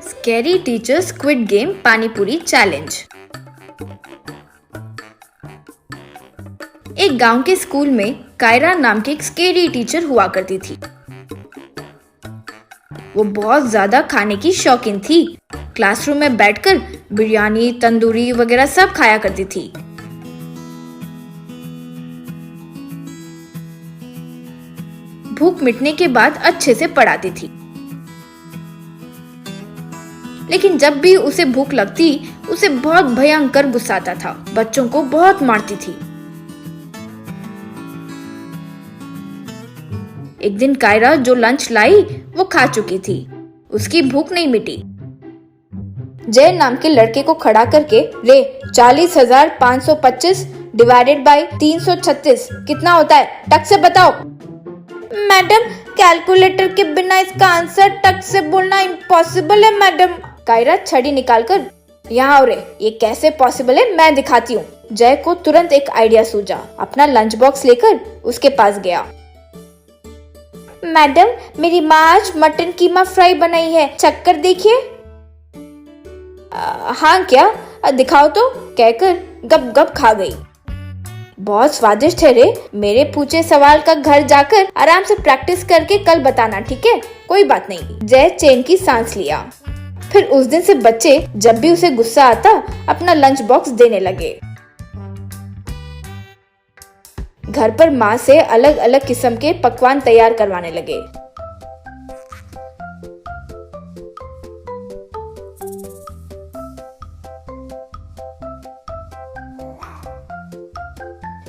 Scary teacher squid game panipuri challenge. एक गांव के स्कूल में कायरा नाम की एक स्कैरी टीचर हुआ करती थी। वो बहुत ज्यादा खाने की शौकीन थी। क्लासरूम में बैठकर बिरयानी, तंदूरी वगैरह सब खाया करती थी। भूख मिटने के बाद अच्छे से पढ़ाती थी। लेकिन जब भी उसे भूख लगती, उसे बहुत भयंकर गुस्सा आता था। बच्चों को बहुत मारती थी। एक दिन कायरा जो लंच लाई वो खा चुकी थी। उसकी भूख नहीं मिटी। जय नाम के लड़के को खड़ा करके, रे 40,525 डिवाइडेड बाय 336 कितना होता है? टक से बताओ। मैडम, कैलकुलेटर के बिना इसका आंसर टक से बोलना इम्पॉसिबल है मैडम। कायरा छड़ी निकालकर, यहाँ रे, ये कैसे पॉसिबल है मैं दिखाती हूँ। जय को तुरंत एक आइडिया सूझा। अपना लंच बॉक्स लेकर उसके पास गया। मैडम, मेरी माँ आज मटन कीमा फ्राई बनाई है, चक्कर देखिए। हाँ क्या, दिखाओ तो, कहकर गप गप खा गई। बहुत स्वादिष्ट है रे। मेरे पूछे सवाल का घर जाकर आराम से प्रैक्टिस करके कल बताना, ठीक है? कोई बात नहीं। जय चैन की सांस लिया। फिर उस दिन से बच्चे जब भी उसे गुस्सा आता अपना लंच बॉक्स देने लगे। घर पर माँ से अलग अलग किस्म के पकवान तैयार करवाने लगे।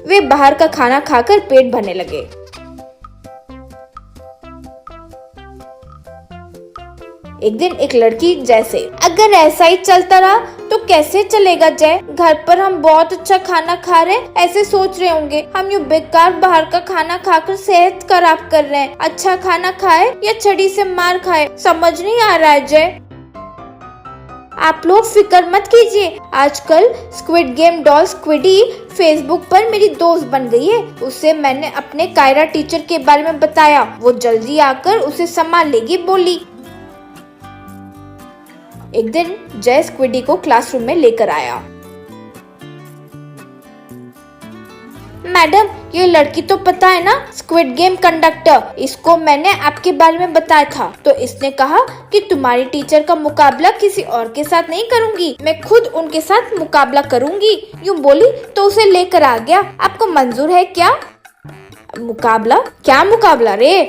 वे बाहर का खाना खाकर पेट भरने लगे। एक दिन एक लड़की जय से, अगर ऐसा ही चलता रहा तो कैसे चलेगा जय? घर पर हम बहुत अच्छा खाना खा रहे हैं, ऐसे सोच रहे होंगे हम यूँ बेकार बाहर का खाना खाकर सेहत खराब कर रहे हैं। अच्छा खाना खाए या छड़ी से मार खाए, समझ नहीं आ रहा है जय। आप लोग फिक्र मत कीजिए। आजकल स्क्विड गेम डॉल स्क्विडी फेसबुक पर मेरी दोस्त बन गई है। उसे मैंने अपने कायरा टीचर के बारे में बताया। वो जल्दी आकर उसे संभाल लेगी बोली। एक दिन जय स्क्विडी को क्लासरूम में लेकर आया। मैडम, ये लड़की तो पता है ना, स्क्विड गेम कंडक्टर। इसको मैंने आपके बारे में बताया था तो इसने कहा कि तुम्हारी टीचर का मुकाबला किसी और के साथ नहीं करूंगी, मैं खुद उनके साथ मुकाबला करूंगी। यूँ बोली तो उसे लेकर आ गया। आपको मंजूर है क्या? मुकाबला? क्या मुकाबला रे?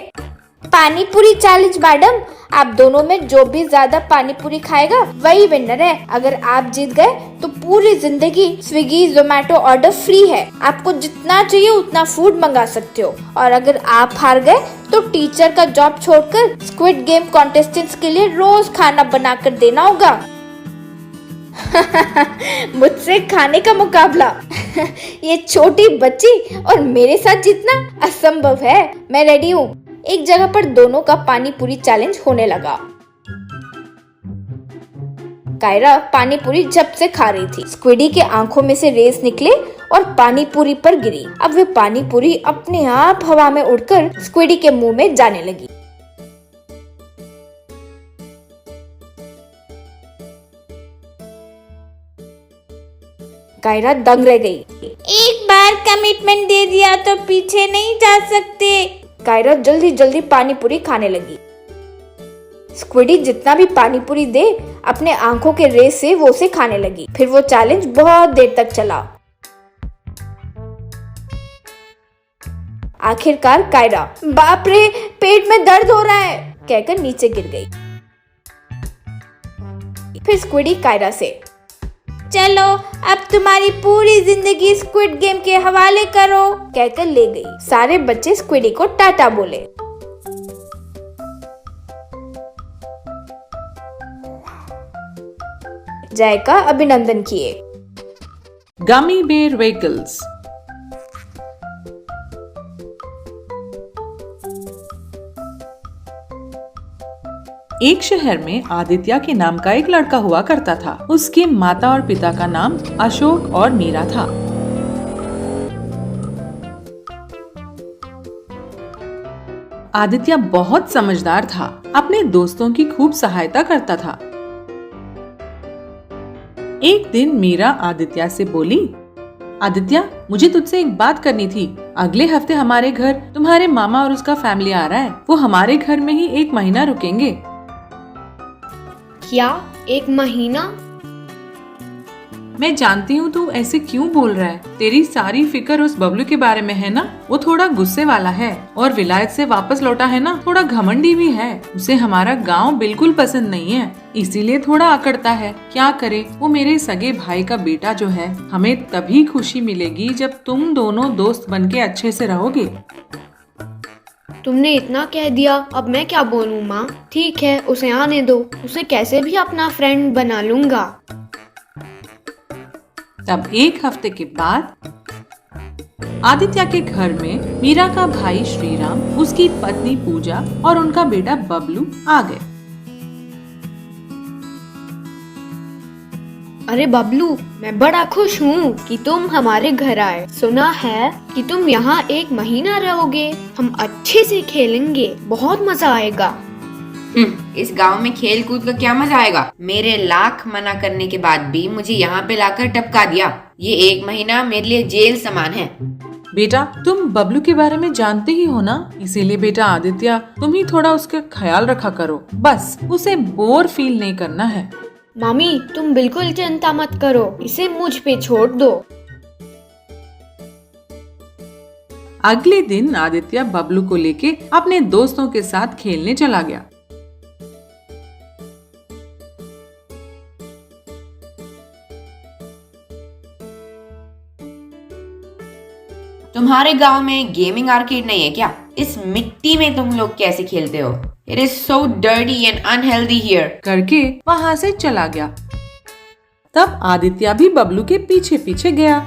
पानी पूरी चैलेंज मैडम। आप दोनों में जो भी ज्यादा पानी पूरी खाएगा वही विनर है। अगर आप जीत गए तो पूरी जिंदगी स्विगी जोमेटो ऑर्डर फ्री है। आपको जितना चाहिए उतना फूड मंगा सकते हो। और अगर आप हार गए तो टीचर का जॉब छोड़कर स्क्विड गेम कॉन्टेस्टेंट्स के लिए रोज खाना बनाकर देना होगा। मुझसे खाने का मुकाबला? ये छोटी बच्ची और मेरे साथ जीतना असंभव है। मैं रेडी हूँ। एक जगह पर दोनों का पानी पूरी चैलेंज होने लगा। कायरा पानी पूरी झप से खा रही थी। स्क्विडी के आंखों में से रेस निकले और पानी पूरी पर गिरी। अब वे पानी पूरी अपने आप हवा में उड़कर स्क्विडी के मुंह में जाने लगी। कायरा दंग रह गई। एक बार कमिटमेंट दे दिया तो पीछे नहीं जा सकते। कायरा जल्दी जल्दी पानी पूरी खाने लगी। स्क्विडी जितना भी पानी पूरी दे अपने आंखों के रेस से वो उसे खाने लगी। फिर वो चैलेंज बहुत देर तक चला। आखिरकार कायरा, बाप रे पेट में दर्द हो रहा है, कहकर नीचे गिर गई। फिर स्क्विडी कायरा से, चलो अब तुम्हारी पूरी जिंदगी स्क्विड गेम के हवाले करो, कहकर ले गई। सारे बच्चे स्क्विडी को टाटा बोले। जय का अभिनंदन किए। Gummy bear vehicles. एक शहर में आदित्य के नाम का एक लड़का हुआ करता था। उसकी माता और पिता का नाम अशोक और मीरा था। आदित्य बहुत समझदार था, अपने दोस्तों की खूब सहायता करता था। एक दिन मीरा आदित्य से बोली, आदित्य, मुझे तुझसे एक बात करनी थी। अगले हफ्ते हमारे घर तुम्हारे मामा और उसका फैमिली आ रहा है। वो हमारे घर में ही 1 महीना रुकेंगे। क्या 1 महीना? मैं जानती हूँ तू ऐसे क्यों बोल रहा है। तेरी सारी फिक्र उस बबलू के बारे में है ना। वो थोड़ा गुस्से वाला है और विलायत से वापस लौटा है ना, थोड़ा घमंडी भी है। उसे हमारा गांव बिल्कुल पसंद नहीं है, इसीलिए थोड़ा अकड़ता है। क्या करे, वो मेरे सगे भाई का बेटा जो है। हमें तभी खुशी मिलेगी जब तुम दोनों दोस्त बनके अच्छे से रहोगे। तुमने इतना कह दिया, अब मैं क्या बोलूँ माँ। ठीक है, उसे आने दो, उसे कैसे भी अपना फ्रेंड बना लूँगा। तब 1 हफ्ते के बाद आदित्य के घर में मीरा का भाई श्रीराम, उसकी पत्नी पूजा और उनका बेटा बबलू आ गए। अरे बबलू, मैं बड़ा खुश हूँ कि तुम हमारे घर आए। सुना है कि तुम यहाँ 1 महीना रहोगे। हम अच्छे से खेलेंगे, बहुत मजा आएगा। इस गांव में खेल कूद का क्या मजा आएगा। मेरे लाख मना करने के बाद भी मुझे यहाँ पे लाकर टपका दिया। ये 1 महीना मेरे लिए जेल समान है। बेटा, तुम बबलू के बारे में जानते ही हो ना, इसीलिए बेटा आदित्य, तुम ही थोड़ा उसका ख्याल रखा करो। बस उसे बोर फील नहीं करना है। मामी, तुम बिल्कुल चिंता मत करो, इसे मुझ पे छोड़ दो। अगले दिन आदित्य बबलू को लेके अपने दोस्तों के साथ खेलने चला गया। तुम्हारे गांव में गेमिंग आर्केड नहीं है क्या? इस मिट्टी में तुम लोग कैसे खेलते हो? It is so dirty and unhealthy here करके वहाँ से चला गया। तब आदित्य भी बबलू के पीछे पीछे गया।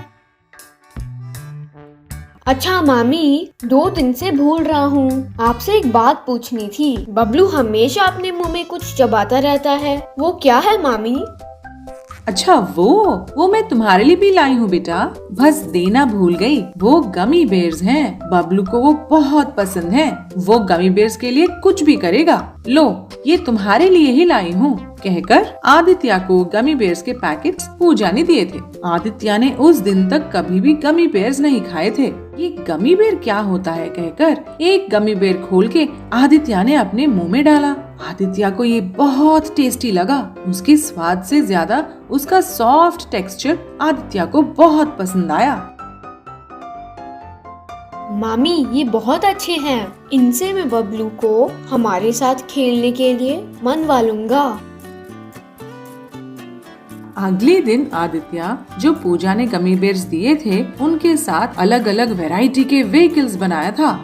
अच्छा मामी, 2 दिन से भूल रहा हूँ, आपसे एक बात पूछनी थी। बबलू हमेशा अपने मुंह में कुछ चबाता रहता है, वो क्या है मामी? अच्छा, वो मैं तुम्हारे लिए भी लाई हूँ बेटा, बस देना भूल गई। वो गमी बेर्स हैं। बबलू को वो बहुत पसंद है। वो गमी बेर्स के लिए कुछ भी करेगा। लो, ये तुम्हारे लिए ही लाई हूँ, कहकर आदित्य को गमी बेर्स के पैकेट्स पूजा ने दिए थे। आदित्य ने उस दिन तक कभी भी गमी बेर्स नहीं खाए थे। ये गमी बेर क्या होता है कहकर एक गमी बेर खोल के आदित्य ने अपने मुंह में डाला। आदित्य को ये बहुत टेस्टी लगा। उसके स्वाद से ज्यादा उसका सॉफ्ट टेक्सचर आदित्य को बहुत पसंद आया। मामी, ये बहुत अच्छे हैं। इनसे मैं बबलू को हमारे साथ खेलने के लिए मनवा लूंगा। अगले दिन आदित्य, जो पूजा ने गमी बेर्स दिए थे, उनके साथ अलग अलग वैरायटी के व्हीकल्स बनाया था।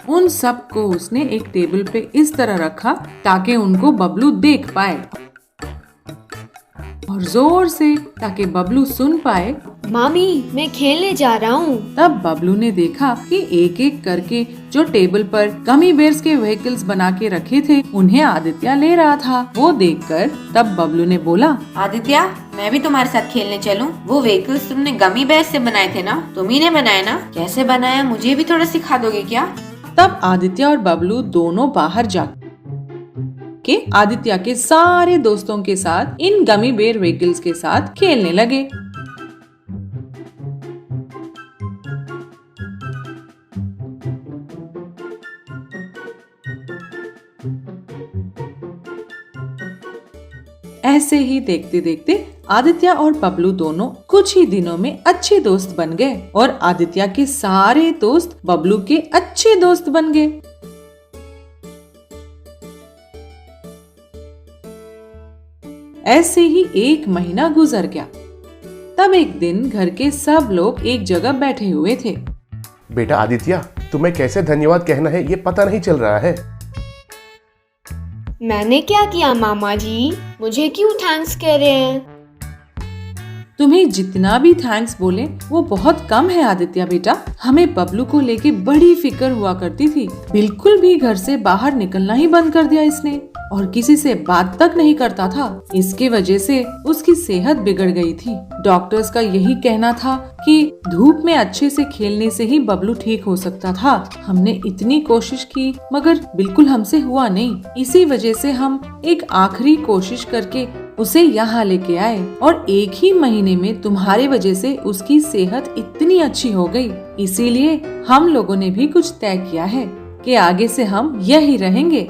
उन सबको उसने एक टेबल पे इस तरह रखा ताकि उनको बबलू देख पाए और जोर से ताकि बबलू सुन पाए। मामी, मैं खेलने जा रहा हूँ। तब बबलू ने देखा कि एक एक करके जो टेबल पर गमी बेर्स के व्हीकल्स बना के रखे थे, उन्हें आदित्य ले रहा था। वो देखकर तब बबलू ने बोला, आदित्य, मैं भी तुम्हारे साथ खेलने चलूं? वो व्हीकल्स तुमने गमी बेर्स से बनाए थे ना? तुम ही ने बनाए ना? कैसे बनाया, मुझे भी थोड़ा सिखा दोगे क्या? तब आदित्य और बबलू दोनों बाहर जा के आदित्य के सारे दोस्तों के साथ इन गमी बेर व्हीकल्स के साथ खेलने लगे। ऐसे ही देखते देखते आदित्य और बबलू दोनों कुछ ही दिनों में अच्छे दोस्त बन गए और आदित्य के सारे दोस्त बबलू के अच्छे दोस्त बन गए। ऐसे ही 1 महीना गुजर गया। तब एक दिन घर के सब लोग एक जगह बैठे हुए थे। बेटा आदित्य, तुम्हें कैसे धन्यवाद कहना है ये पता नहीं चल रहा है। मैंने क्या किया मामा जी? मुझे क्यों थैंक्स कह रहे हैं? तुम्हें जितना भी थैंक्स बोले वो बहुत कम है आदित्य बेटा। हमें बबलू को लेके बड़ी फिक्र हुआ करती थी। बिल्कुल भी घर से बाहर निकलना ही बंद कर दिया इसने। और किसी से बात तक नहीं करता था। इसके वजह से उसकी सेहत बिगड़ गई थी। डॉक्टर्स का यही कहना था कि धूप में अच्छे से खेलने से ही बबलू ठीक हो सकता था। हमने इतनी कोशिश की मगर बिल्कुल हमसे हुआ नहीं। इसी वजह से हम एक आखिरी कोशिश करके उसे यहाँ लेके आए और 1 ही महीने में तुम्हारे वजह से उसकी सेहत इतनी अच्छी हो गई। इसीलिए हम लोगों ने भी कुछ तय किया है कि आगे से हम यही रहेंगे।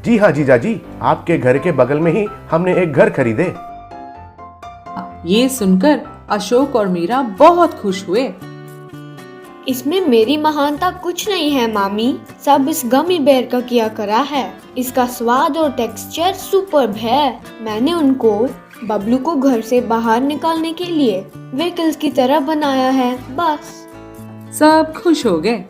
जी हाँ जीजा जी, आपके घर के बगल में ही हमने एक घर खरीदे। ये सुनकर अशोक और मीरा बहुत खुश हुए। इसमें मेरी महानता कुछ नहीं है मामी, सब इस गमी बेर का किया करा है। इसका स्वाद और टेक्सचर सुपर्ब है। मैंने उनको बबलू को घर से बाहर निकालने के लिए व्हीकल्स की तरह बनाया है, बस। सब खुश हो गए।